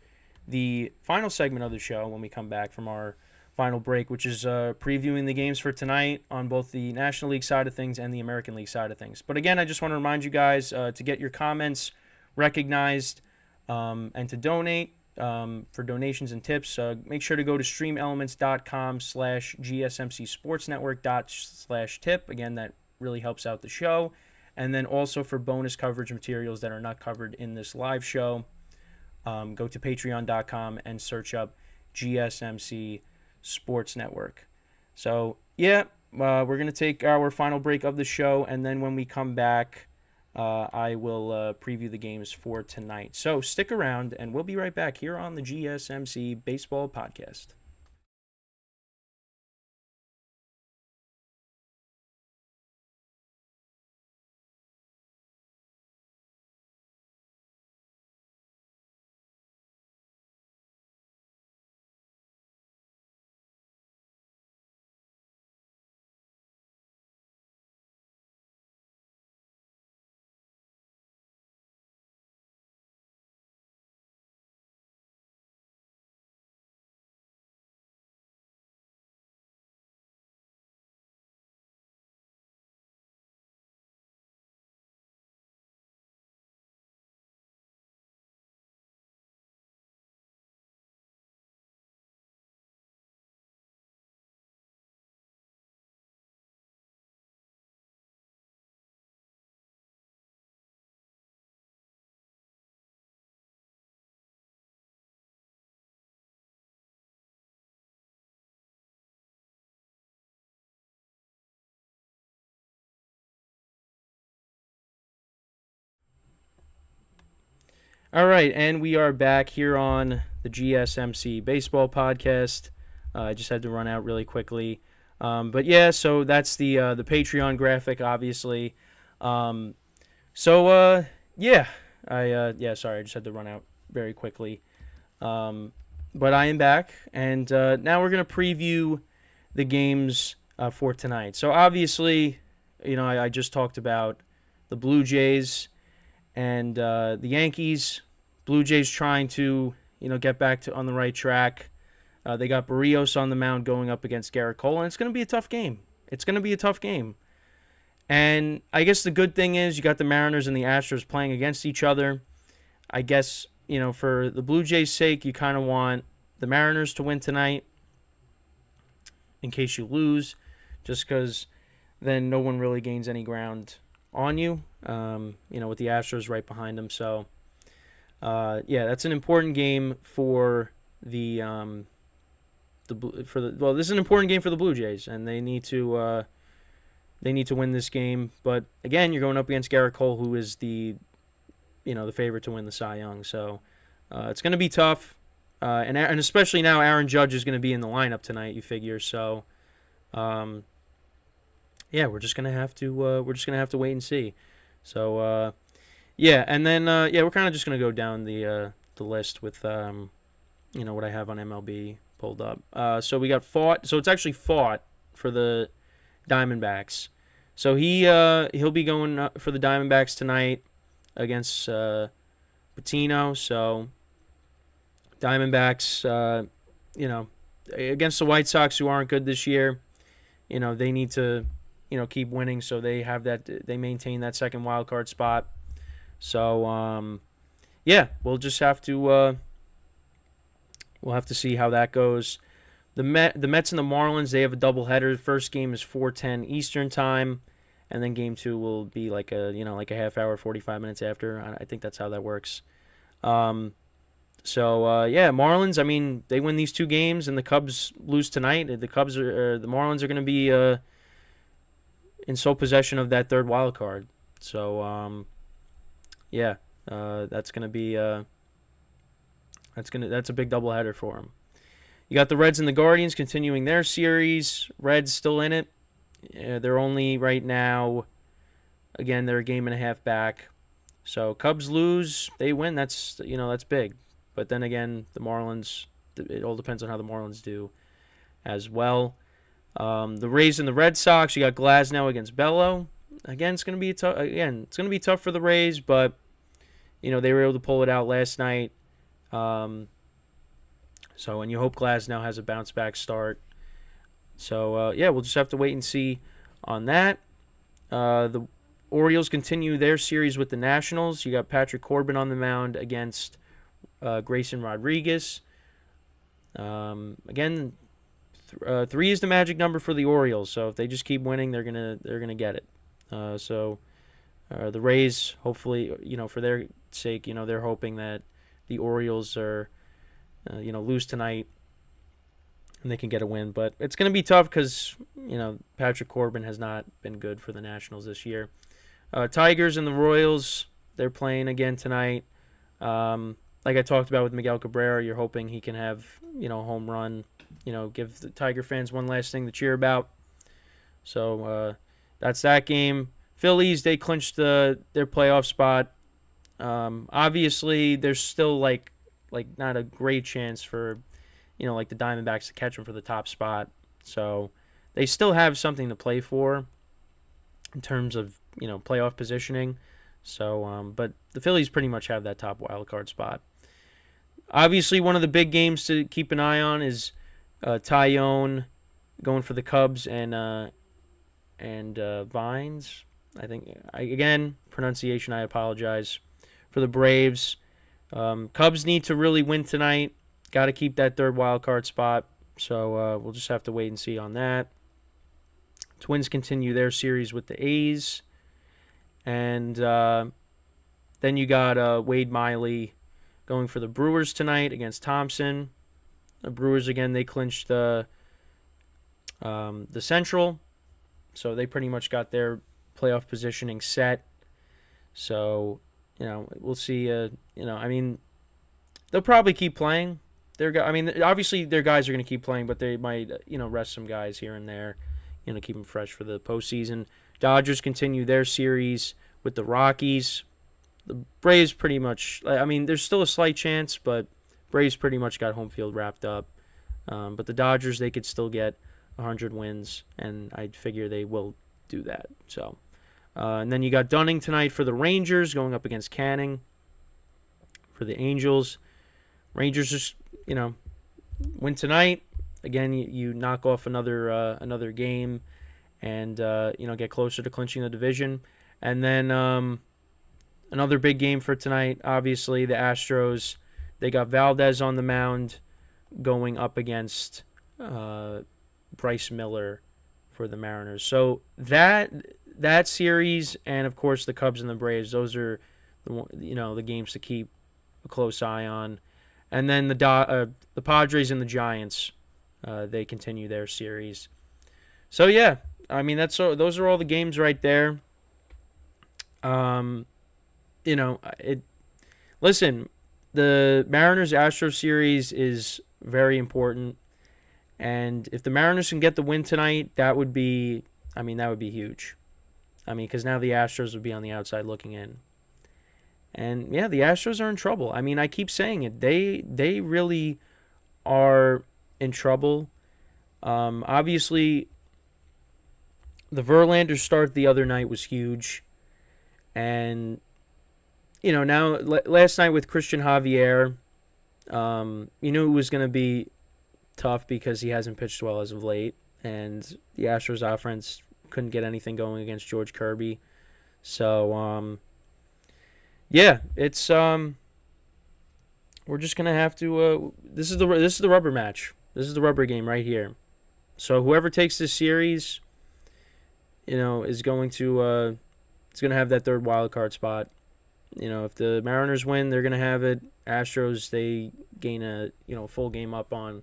the final segment of the show when we come back from our final break, which is previewing the games for tonight on both the National League side of things and the American League side of things. But again, I just want to remind you guys to get your comments recognized and to donate for donations and tips. Make sure to go to streamelements.com/gsmcsportsnetwork./tip. Again, that really helps out the show. And then also for bonus coverage materials that are not covered in this live show, go to patreon.com and search up GSMC Sports Network. So, yeah, we're going to take our final break of the show, and then when we come back, I will preview the games for tonight. So stick around, and we'll be right back here on the GSMC Baseball Podcast. All right, and we are back here on the GSMC Baseball Podcast. I just had to run out really quickly. But yeah, so that's the Patreon graphic, obviously. Um, yeah, sorry, I just had to run out very quickly. But I am back, and now we're gonna preview the games for tonight. So obviously, I just talked about the Blue Jays and the Yankees. Blue Jays trying to get back to on the right track. They got Barrios on the mound going up against Garrett Cole, and it's going to be a tough game. It's going to be a tough game. And I guess the good thing is you got the Mariners and the Astros playing against each other. I guess, for the Blue Jays' sake, you kind of want the Mariners to win tonight in case you lose, just because then no one really gains any ground on you, with the Astros right behind them. So, that's an important game for this is an important game for the Blue Jays, and they need to win this game. But again, you're going up against Garrett Cole, who is the favorite to win the Cy Young. So it's going to be tough, and especially now Aaron Judge is going to be in the lineup tonight. You figure so. We're just gonna have to wait and see. So and then we're kind of just gonna go down the list with what I have on MLB pulled up. So we got Fought. So it's actually Fought for the Diamondbacks. So he'll be going for the Diamondbacks tonight against Patino. So Diamondbacks, against the White Sox, who aren't good this year. They need to keep winning, so they maintain that second wild card spot. So we'll just have to see how that goes. The Mets and the Marlins, they have a doubleheader. First game is 4:10 Eastern time, and then game 2 will be like a half hour, 45 minutes after. I think that's how that works. Marlins, I mean, they win these 2 games and the Cubs lose tonight. The Marlins are going to be in sole possession of that third wild card. So that's going to be that's a big doubleheader for them. You got the Reds and the Guardians continuing their series. Reds still in it. They're only right now, again, they're a game and a half back. So Cubs lose, they win. That's big. But then again, the Marlins, it all depends on how the Marlins do as well. The Rays and the Red Sox, you got Glasnow against Bello. Again, it's going to be tough for the Rays, but they were able to pull it out last night. And you hope Glasnow has a bounce back start. So we'll just have to wait and see on that. The Orioles continue their series with the Nationals. You got Patrick Corbin on the mound against Grayson Rodriguez. Again, 3 is the magic number for the Orioles. So if they just keep winning, they're gonna get it. The Rays, hopefully, for their sake, they're hoping that the Orioles are, lose tonight and they can get a win. But it's gonna be tough because Patrick Corbin has not been good for the Nationals this year. Tigers and the Royals, they're playing again tonight. Like I talked about with Miguel Cabrera, you're hoping he can have, a home run, give the Tiger fans one last thing to cheer about. So that's that game. Phillies, they clinched their playoff spot. Obviously, there's still like not a great chance for, the Diamondbacks to catch them for the top spot. So they still have something to play for in terms of, playoff positioning. So, but the Phillies pretty much have that top wild card spot. Obviously, one of the big games to keep an eye on is Tyone going for the Cubs and Vines. I think, again, pronunciation, I apologize, for the Braves. Cubs need to really win tonight. Got to keep that third wild card spot. So we'll just have to wait and see on that. Twins continue their series with the A's. And then you got Wade Miley going for the Brewers tonight against Thompson. The Brewers, again, they clinched the Central. So they pretty much got their playoff positioning set. So, we'll see. They'll probably keep playing. Obviously their guys are going to keep playing, but they might, rest some guys here and there, keep them fresh for the postseason. Dodgers continue their series with the Rockies. The Braves pretty much, there's still a slight chance, but Braves pretty much got home field wrapped up. But the Dodgers, they could still get 100 wins, and I figure they will do that. So, and then you got Dunning tonight for the Rangers going up against Canning for the Angels. Rangers just, win tonight. Again, you knock off another game and, get closer to clinching the division. And then another big game for tonight, obviously, the Astros. They got Valdez on the mound going up against Bryce Miller for the Mariners. So that series, and of course the Cubs and the Braves, those are the games to keep a close eye on. And then the Padres and the Giants, they continue their series. So yeah, those are all the games right there. Listen, the Mariners-Astros series is very important, and if the Mariners can get the win tonight, that would be huge. Because now the Astros would be on the outside looking in. And yeah, the Astros are in trouble. I keep saying it. They really are in trouble. Obviously, the Verlander start the other night was huge. And, now last night with Christian Javier, it was going to be tough because he hasn't pitched well as of late. And the Astros offense couldn't get anything going against George Kirby. So, yeah, it's we're just gonna have to. This is the rubber match. This is the rubber game right here. So whoever takes this series, is going to have that third wild card spot. If the Mariners win, they're gonna have it. Astros, they gain a full game up on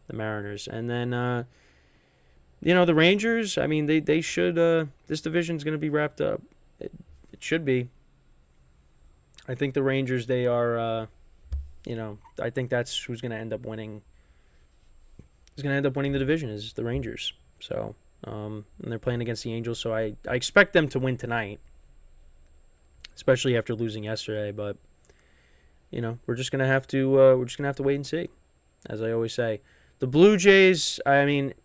the Mariners, and then the Rangers. They should. This division's gonna be wrapped up. It should be. I think the Rangers, they are, I think that's who's going to end up winning. Who's going to end up winning the division is the Rangers. So, and they're playing against the Angels, so I expect them to win tonight, especially after losing yesterday. But, we're just going to have to wait and see, as I always say. The Blue Jays, I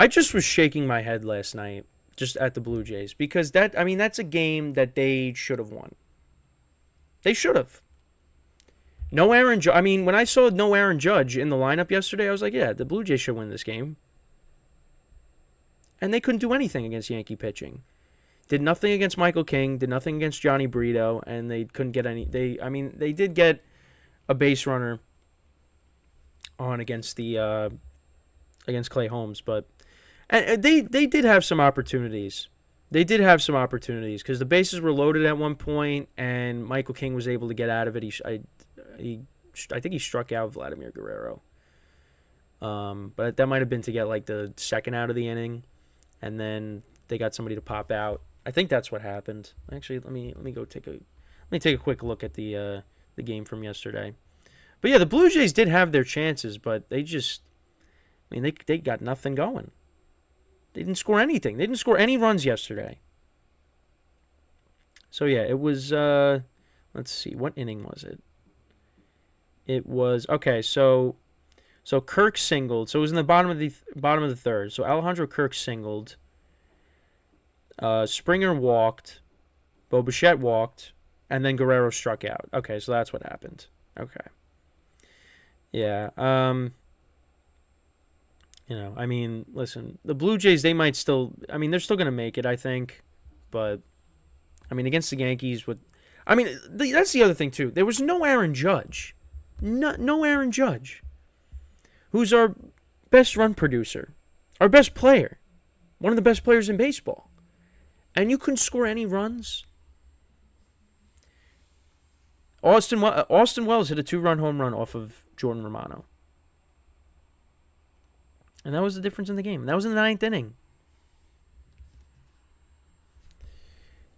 just was shaking my head last night just at the Blue Jays because that's a game that they should have won. They should have. No Aaron Judge. When I saw no Aaron Judge in the lineup yesterday, I was like, yeah, the Blue Jays should win this game. And they couldn't do anything against Yankee pitching. Did nothing against Michael King, did nothing against Johnny Brito, and they couldn't get any. They did get a base runner on against against Clay Holmes, but and they did have some opportunities. They did have some opportunities because the bases were loaded at one point, and Michael King was able to get out of it. I think he struck out Vladimir Guerrero. But that might have been to get like the second out of the inning, and then they got somebody to pop out. I think that's what happened. Actually, let me take a quick look at the game from yesterday. But yeah, the Blue Jays did have their chances, but they just, they got nothing going. They didn't score anything. They didn't score any runs yesterday. So yeah, it was. Let's see, what inning was it? It was okay. So Kirk singled. So it was in the bottom of the third. So Alejandro Kirk singled. Springer walked. Bo Bichette walked, and then Guerrero struck out. Okay, so that's what happened. Okay. Yeah. Listen, the Blue Jays, they might still, they're still going to make it, I think. But, against the Yankees, that's the other thing, too. There was no Aaron Judge. No Aaron Judge, who's our best run producer, our best player, one of the best players in baseball. And you couldn't score any runs. Austin Wells hit a 2-run home run off of Jordan Romano. And that was the difference in the game. That was in the 9th inning.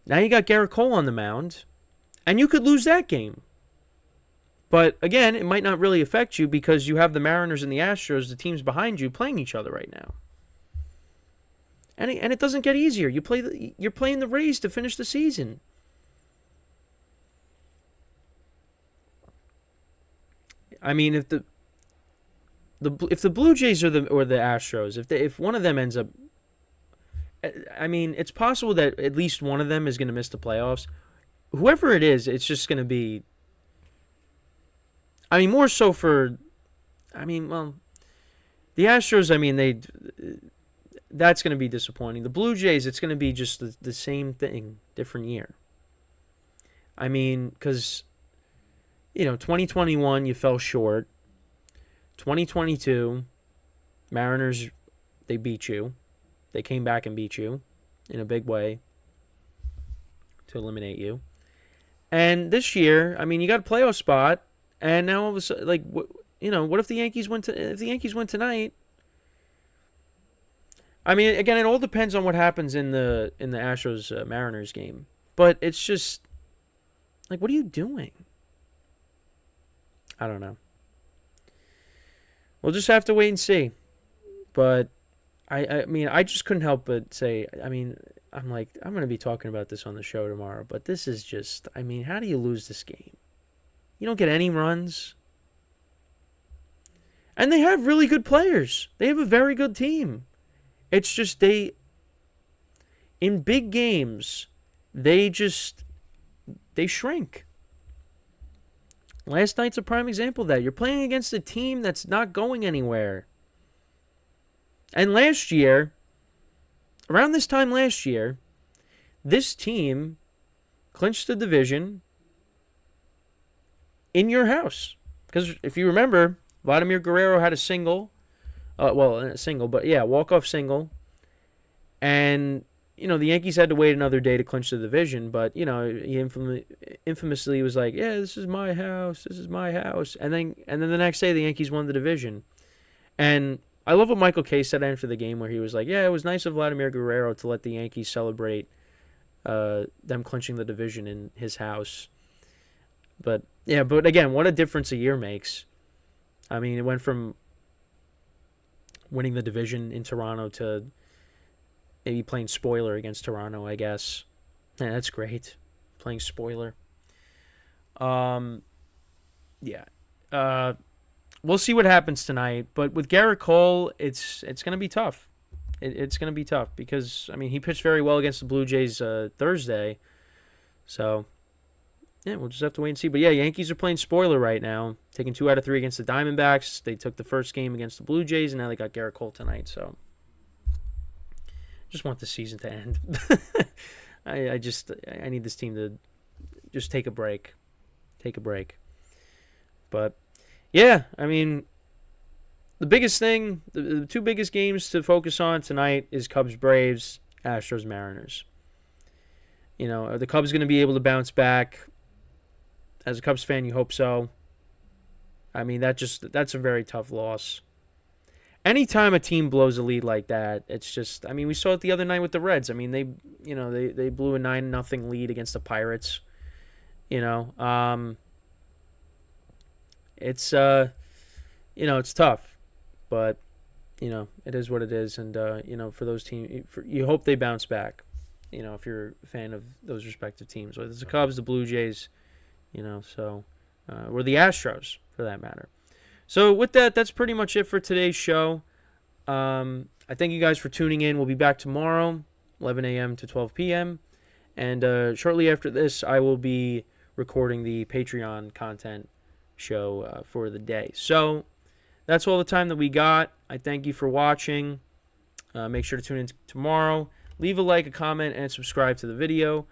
Now you got Garrett Cole on the mound. And you could lose that game. But again, it might not really affect you because you have the Mariners and the Astros, the teams behind you, playing each other right now. And it doesn't get easier. You're playing the Rays to finish the season. I mean, if the Blue Jays or the Astros, if one of them ends up, I mean, it's possible that at least one of them is going to miss the playoffs. Whoever it is, it's just going to be. I mean, more so for, the Astros. I mean, that's going to be disappointing. The Blue Jays, it's going to be just the same thing, different year. I mean, because, 2021, you fell short. 2022, Mariners, they beat you. They came back and beat you in a big way to eliminate you. And this year, I mean, you got a playoff spot, and now all of a sudden, what if the Yankees win tonight? I mean, again, it all depends on what happens in the Astros Mariners game. But it's just what are you doing? I don't know. We'll just have to wait and see. But I mean, I just couldn't help but say, I'm going to be talking about this on the show tomorrow, but this is just, how do you lose this game? You don't get any runs. And they have really good players. They have a very good team. It's just in big games, they shrink. Last night's a prime example of that. You're playing against a team that's not going anywhere. And last year, around this time last year, this team clinched the division in your house. Because if you remember, Vladimir Guerrero had a single. Walk-off single. And, the Yankees had to wait another day to clinch the division. But, he infamously was like, yeah, this is my house. This is my house. And then the next day, the Yankees won the division. And I love what Michael Kay said after the game where he was like, yeah, it was nice of Vladimir Guerrero to let the Yankees celebrate them clinching the division in his house. But again, what a difference a year makes. I mean, it went from winning the division in Toronto to maybe playing spoiler against Toronto, I guess. Yeah, that's great. Playing spoiler. We'll see what happens tonight. But with Garrett Cole, it's going to be tough. It's going to be tough because, he pitched very well against the Blue Jays Thursday. So, we'll just have to wait and see. But, Yankees are playing spoiler right now, taking 2 out of 3 against the Diamondbacks. They took the first game against the Blue Jays, and now they got Garrett Cole tonight. So, just want the season to end. I need this team to just take a break. But, the biggest thing, the 2 biggest games to focus on tonight is Cubs-Braves, Astros-Mariners. Are the Cubs going to be able to bounce back? As a Cubs fan, you hope so. That's a very tough loss. Anytime a team blows a lead like that, it's just, we saw it the other night with the Reds. They blew a 9-0 lead against the Pirates. It's it's tough, but it is what it is, and for those teams, you hope they bounce back. If you're a fan of those respective teams, whether it's the Cubs, the Blue Jays, or the Astros for that matter. So with that, that's pretty much it for today's show. I thank you guys for tuning in. We'll be back tomorrow, 11 a.m. to 12 p.m. And shortly after this, I will be recording the Patreon content show for the day. So that's all the time that we got. I thank you for watching. Make sure to tune in tomorrow. Leave a like, a comment, and subscribe to the video.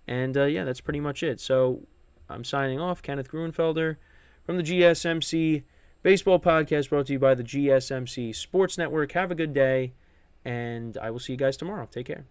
And that's pretty much it. So I'm signing off. Kenneth Gruenfelder from the GSMC Baseball Podcast, brought to you by the GSMC Sports Network. Have a good day, and I will see you guys tomorrow. Take care.